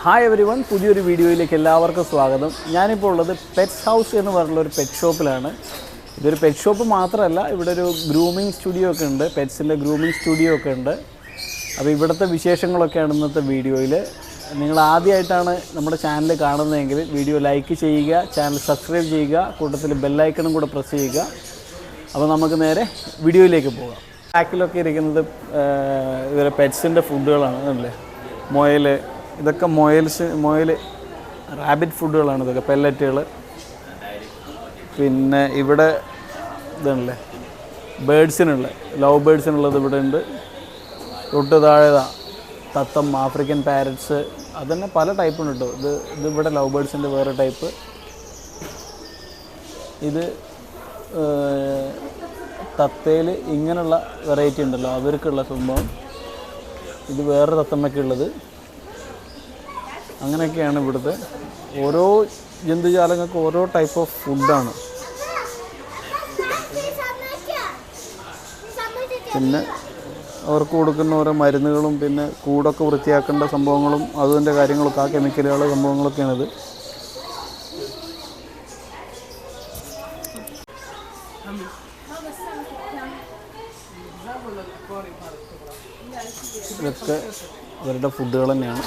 Hi every one, പുതിയൊരു വീഡിയോയിലേക്ക് എല്ലാവർക്കും സ്വാഗതം. ഞാനിപ്പോൾ ഉള്ളത് പെറ്റ്സ് ഹൗസ് എന്ന് പറഞ്ഞുള്ളൊരു പെറ്റ് ഷോപ്പിലാണ്. ഇതൊരു പെറ്റ് ഷോപ്പ് മാത്രമല്ല, ഇവിടെ ഒരു ഗ്രൂമിങ് സ്റ്റുഡിയോ ഒക്കെ ഉണ്ട്, പെറ്റ്സിൻ്റെ ഗ്രൂമിങ് സ്റ്റുഡിയോ ഒക്കെ ഉണ്ട്. അപ്പോൾ ഇവിടുത്തെ വിശേഷങ്ങളൊക്കെയാണ് ഇന്നത്തെ വീഡിയോയിൽ. നിങ്ങൾ ആദ്യമായിട്ടാണ് നമ്മുടെ ചാനൽ കാണുന്നതെങ്കിൽ വീഡിയോ ലൈക്ക് ചെയ്യുക, ചാനൽ സബ്സ്ക്രൈബ് ചെയ്യുക, കൂട്ടത്തിൽ ബെല്ലൈക്കണും കൂടെ പ്രസ് ചെയ്യുക. അപ്പോൾ നമുക്ക് നേരെ വീഡിയോയിലേക്ക് പോകാം. ബാക്കിലൊക്കെ ഇരിക്കുന്നത് ഇവരെ പെറ്റ്സിൻ്റെ ഫുഡുകളാണ് അല്ലേ. മുയൽ, ഇതൊക്കെ മുയൽ റാബിറ്റ് ഫുഡുകളാണ്, ഇതൊക്കെ പെല്ലറ്റുകൾ. പിന്നെ ഇവിടെ ഇതാണല്ലേ ബേഡ്സിനുള്ള ലവ് ബേഡ്സിനുള്ളത് ഇവിടെ ഉണ്ട്. തൊട്ട് താഴെ തത്തം, ആഫ്രിക്കൻ പാരറ്റ്സ്, അതുതന്നെ പല ടൈപ്പുണ്ട് കേട്ടോ. ഇതിവിടെ ലവ് ബേഡ്സിൻ്റെ വേറെ ടൈപ്പ്. ഇത് തത്തയിൽ ഇങ്ങനെയുള്ള വെറൈറ്റി ഉണ്ടല്ലോ, അവർക്കുള്ള സംഭവം. ഇത് വേറെ തത്തമ്മയ്ക്കുള്ളത്. അങ്ങനെയൊക്കെയാണ് ഇവിടുത്തെ. ഓരോ ജന്തുജാലങ്ങൾക്ക് ഓരോ ടൈപ്പ് ഓഫ് ഫുഡാണ്. പിന്നെ അവർക്ക് കൊടുക്കുന്ന ഓരോ മരുന്നുകളും പിന്നെ കൂടൊക്കെ വൃത്തിയാക്കേണ്ട സംഭവങ്ങളും അതിൻ്റെ കാര്യങ്ങളൊക്കെ, ആ കെമിക്കലുകൾ സംഭവങ്ങളൊക്കെയാണിത്. ഇതൊക്കെ ഇവരുടെ ഫുഡുകൾ തന്നെയാണ്.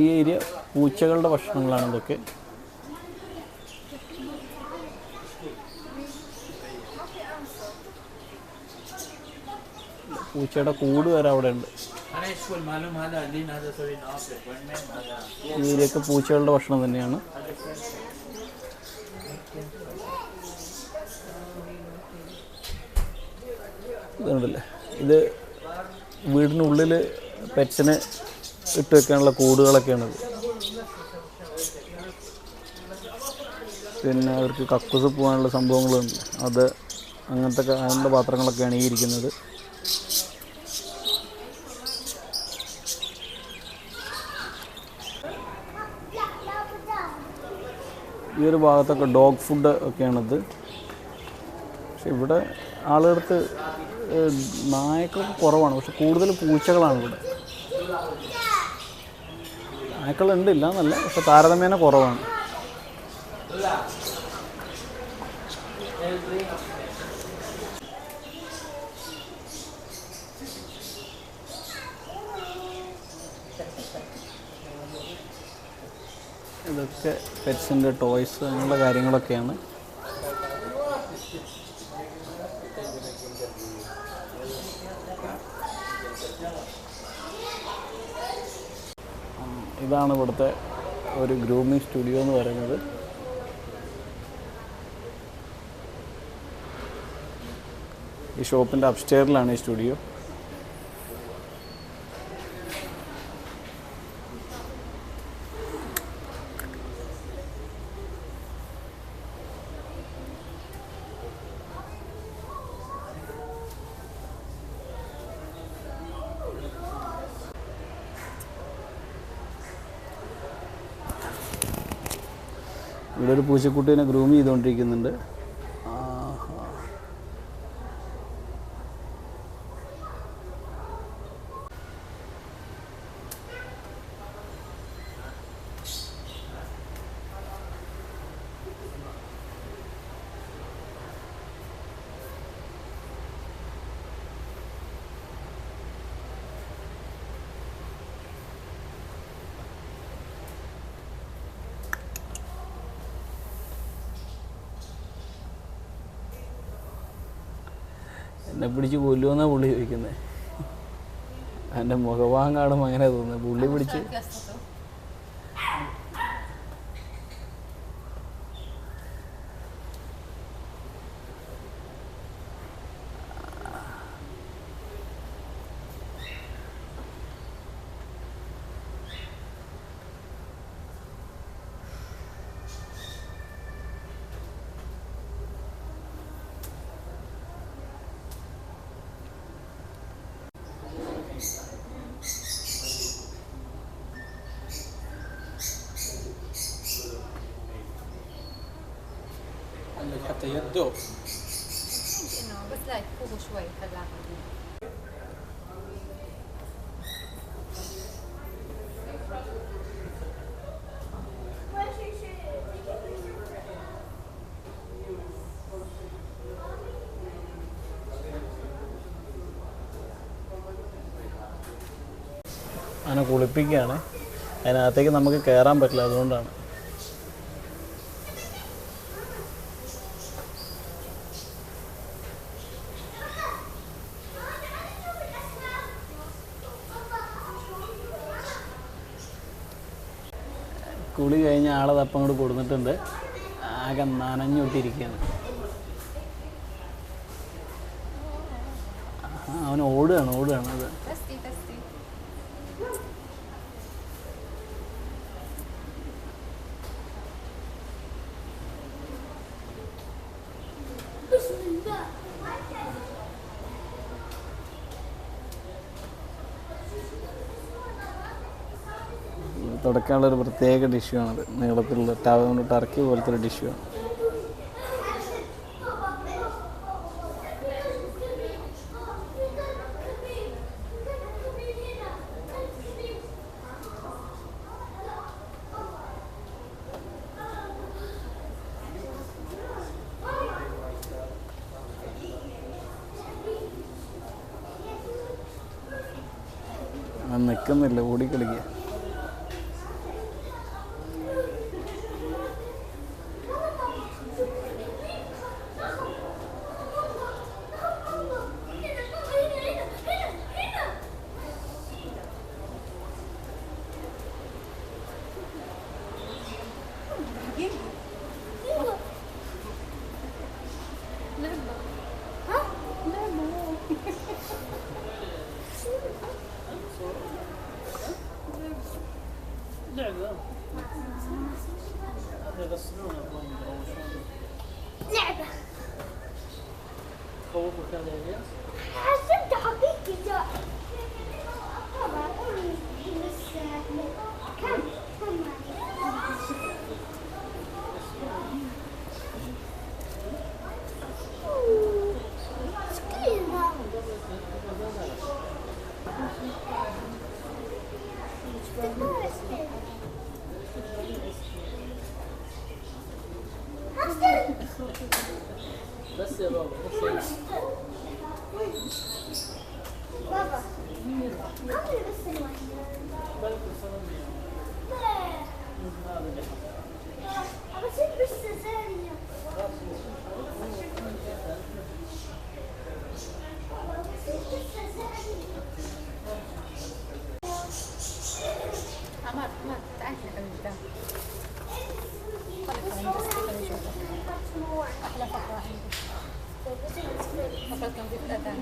ഈ ഏരിയ പൂച്ചകളുടെ ഭക്ഷണങ്ങളാണ് ഇതൊക്കെ. പൂച്ചയുടെ കൂട് വരെ അവിടെ ഉണ്ട്. ഈ ഏരിയയൊക്കെ പൂച്ചകളുടെ ഭക്ഷണം തന്നെയാണ്. ഇതുണ്ടല്ലേ, ഇത് വീടിനുള്ളിൽ പെറ്റ്സിന് ഇട്ട് വെക്കാനുള്ള കൂടുകളൊക്കെയാണിത്. പിന്നെ അവർക്ക് കക്കൂസ് പോകാനുള്ള സംഭവങ്ങളുണ്ട്, അത് അങ്ങനത്തെ പാത്രങ്ങളൊക്കെയാണ് ഈ ഇരിക്കുന്നത്. ഈ ഒരു ഭാഗത്തൊക്കെ ഡോഗ് ഫുഡ് ഒക്കെയാണിത്. പക്ഷെ ഇവിടെ ആളുകൾക്ക് നായ്ക്കളൊക്കെ കുറവാണ്, പക്ഷെ കൂടുതൽ പൂച്ചകളാണ് ഇവിടെ. നായ്ക്കളുണ്ട്, ഇല്ല എന്നല്ല, പക്ഷെ താരതമ്യേന കുറവാണ്. ഇതൊക്കെ പെറ്റ്സിൻ്റെ ടോയ്സ്, അങ്ങനെയുള്ള കാര്യങ്ങളൊക്കെയാണ്. ഇതാണ് ഇവിടുത്തെ ഒരു ഗ്രൂമിങ് സ്റ്റുഡിയോ എന്ന് പറയുന്നത്. ഈ ഷോപ്പിൻ്റെ അപ്സ്റ്റെയറിലാണ് ഈ സ്റ്റുഡിയോ. ഇവിടെ ഒരു പൂച്ചക്കുട്ടീനെ ഗ്രൂം ചെയ്തുകൊണ്ടിരിക്കുന്നുണ്ട്. എന്നെ പിടിച്ച് കൊല്ലുമെന്നാണ് പുള്ളി ചോദിക്കുന്നത്. എൻ്റെ മുഖഭാഗം കാണുമ്പോൾ അങ്ങനെ തോന്നുന്നത്. പുള്ളി പിടിച്ച് حتى يده. بس لا يفوقوا شوي خلاها. അതിനെ കുളിപ്പിക്കുകയാണ്. അതിനകത്തേക്ക് നമുക്ക് കയറാൻ പറ്റില്ല, അതുകൊണ്ടാണ്. കുളി കഴിഞ്ഞ ആളെ തപ്പം കൂടെ കൊടുത്തിട്ടുണ്ട്. ആകെ നനഞ്ഞൊട്ടിരിക്കുകയാണ്. അവൻ ഓടുകയാണ് അത്. തുടക്കാനുള്ളൊരു പ്രത്യേക ഡിഷ്യൂ ആണത്. നീളത്തിലുള്ള ടർക്കി പോലത്തെ ഒരു ഡിഷ്യൂ ആണ്. നിൽക്കുന്നില്ല, ഓടിക്കളിക്കുക. لعبة حسبت حقيقي طبعا كم بس يا بابا بس بابا قبل بس الواحدة بس بس ثانية عمر تعال يا أحلى فقرة عندي فقرة تنظيف الأذان.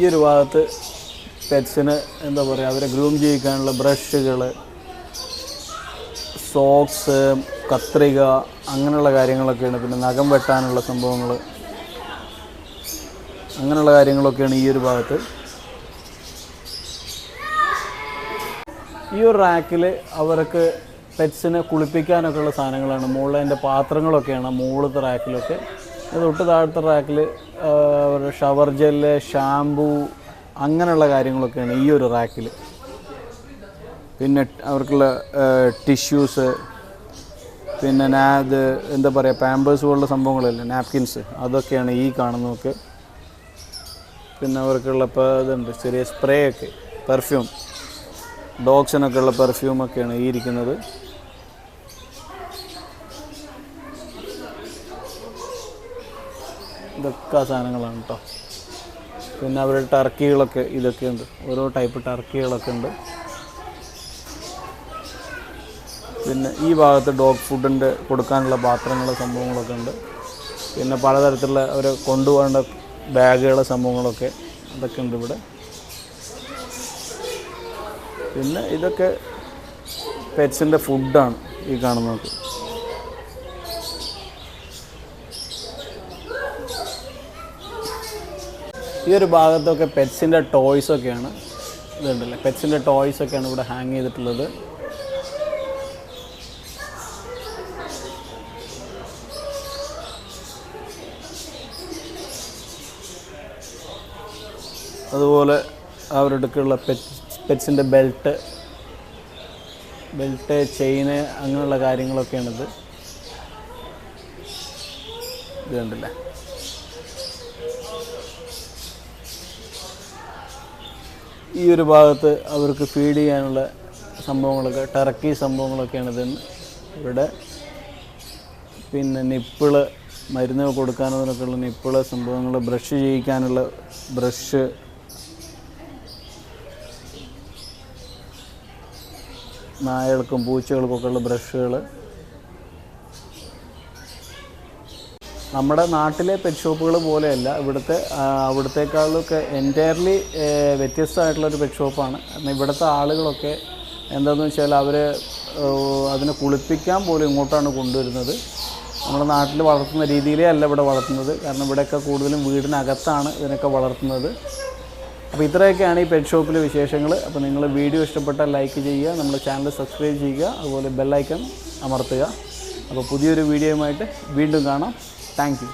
ഈ ഒരു ഭാഗത്ത് പെറ്റ്സിന് എന്താ പറയുക അവരെ ഗ്രൂം ചെയ്യിക്കാനുള്ള ബ്രഷുകൾ, സോക്സ്, കത്രിക അങ്ങനെയുള്ള കാര്യങ്ങളൊക്കെയാണ്. പിന്നെ നഖം വെട്ടാനുള്ള സംഭവങ്ങൾ, അങ്ങനെയുള്ള കാര്യങ്ങളൊക്കെയാണ് ഈ ഒരു ഭാഗത്ത്. ഈ ഒരു റാക്കിൽ അവർക്ക് പെറ്റ്സിനെ കുളിപ്പിക്കാനൊക്കെ ഉള്ള സാധനങ്ങളാണ്. മുകളിൽ അതിൻ്റെ പാത്രങ്ങളൊക്കെയാണ് മുകളിലത്തെ റാക്കിലൊക്കെ. തൊട്ട് താഴത്തെ റാക്കിൽ അവരുടെ ഷവർ ജെല്ല്, ഷാമ്പൂ അങ്ങനെയുള്ള കാര്യങ്ങളൊക്കെയാണ് ഈ ഒരു റാക്കിൽ. പിന്നെ അവർക്കുള്ള ടിഷ്യൂസ്, പിന്നെ ഇത് എന്താ പറയുക പാമ്പേഴ്സ് പോലുള്ള സംഭവങ്ങളല്ലേ, നാപ്കിൻസ്, അതൊക്കെയാണ് ഈ കാണുന്നതൊക്കെ. പിന്നെ അവർക്കുള്ള ഇപ്പോൾ ഇതുണ്ട് ചെറിയ സ്പ്രേ ഒക്കെ, പെർഫ്യൂം, ഡോഗ്സിനൊക്കെ ഉള്ള പെർഫ്യൂമൊക്കെയാണ് ഈ ഇരിക്കുന്നത്. ഇതൊക്കെ സാധനങ്ങളാണ് കേട്ടോ. പിന്നെ അവരുടെ ടർക്കികളൊക്കെ ഇതൊക്കെയുണ്ട്, ഓരോ ടൈപ്പ് ടർക്കികളൊക്കെ ഉണ്ട്. പിന്നെ ഈ ഭാഗത്ത് ഡോഗ് ഫുഡിൻ്റെ കൊടുക്കാനുള്ള പാത്രങ്ങൾ സംഭവങ്ങളൊക്കെ ഉണ്ട്. പിന്നെ പലതരത്തിലുള്ള അവർ കൊണ്ടുപോകേണ്ട ബാഗുകൾ സംഭവങ്ങളൊക്കെ അതൊക്കെ ഉണ്ട് ഇവിടെ. പിന്നെ ഇതൊക്കെ പെറ്റ്സിൻ്റെ ഫുഡാണ് ഈ കാണുന്നത്. ഈ ഒരു ഭാഗത്തൊക്കെ പെറ്റ്സിൻ്റെ ടോയ്സൊക്കെയാണ്. ഇതുണ്ടല്ലേ, പെറ്റ്സിൻ്റെ ടോയ്സൊക്കെയാണ് ഇവിടെ ഹാങ് ചെയ്തിട്ടുള്ളത്. അതുപോലെ അവരുടെ അടുക്കുള്ള പെറ്റ്സിൻ്റെ ബെൽറ്റ്, ചെയിന് അങ്ങനെയുള്ള കാര്യങ്ങളൊക്കെയാണിത്. ഇത് കണ്ടില്ലേ. ഈ ഒരു ഭാഗത്ത് അവർക്ക് ഫീഡ് ചെയ്യാനുള്ള സംഭവങ്ങളൊക്കെ, ടർക്കി സംഭവങ്ങളൊക്കെയാണ് ഇതിന് ഇവിടെ. പിന്നെ നിപ്പിള്, മരുന്ന് കൊടുക്കാനൊക്കെയുള്ള നിപ്പിള് സംഭവങ്ങൾ, ബ്രഷ് ചെയ്യിക്കാനുള്ള ബ്രഷ്, നായകൾക്കും പൂച്ചകൾക്കൊക്കെ ഉള്ള ബ്രഷുകൾ. നമ്മുടെ നാട്ടിലെ പെറ്റ് ഷോപ്പുകൾ പോലെയല്ല ഇവിടുത്തെ, അവിടുത്തേക്കാളൊക്കെ എൻറ്റയർലി വ്യത്യസ്തമായിട്ടുള്ളൊരു പെറ്റ് ഷോപ്പാണ്. കാരണം ഇവിടുത്തെ ആളുകളൊക്കെ എന്താണെന്ന് വെച്ചാൽ അവർ അതിനെ കുളിപ്പിക്കാൻ പോലും ഇങ്ങോട്ടാണ് കൊണ്ടുവരുന്നത്. നമ്മുടെ നാട്ടിൽ വളർത്തുന്ന രീതിയിലേ അല്ല ഇവിടെ വളർത്തുന്നത്. കാരണം ഇവിടെയൊക്കെ കൂടുതലും വീടിനകത്താണ് ഇതിനൊക്കെ വളർത്തുന്നത്. അപ്പോൾ ഇത്രയൊക്കെയാണ് ഈ പെറ്റ് ഷോപ്പിലെ വിശേഷങ്ങൾ. അപ്പോൾ നിങ്ങൾ വീഡിയോ ഇഷ്ടപ്പെട്ടാൽ ലൈക്ക് ചെയ്യുക, നമ്മുടെ ചാനൽ സബ്സ്ക്രൈബ് ചെയ്യുക, അതുപോലെ ബെല്ലൈക്കൺ അമർത്തുക. അപ്പോൾ പുതിയൊരു വീഡിയോയുമായിട്ട് വീണ്ടും കാണാം. Thank you.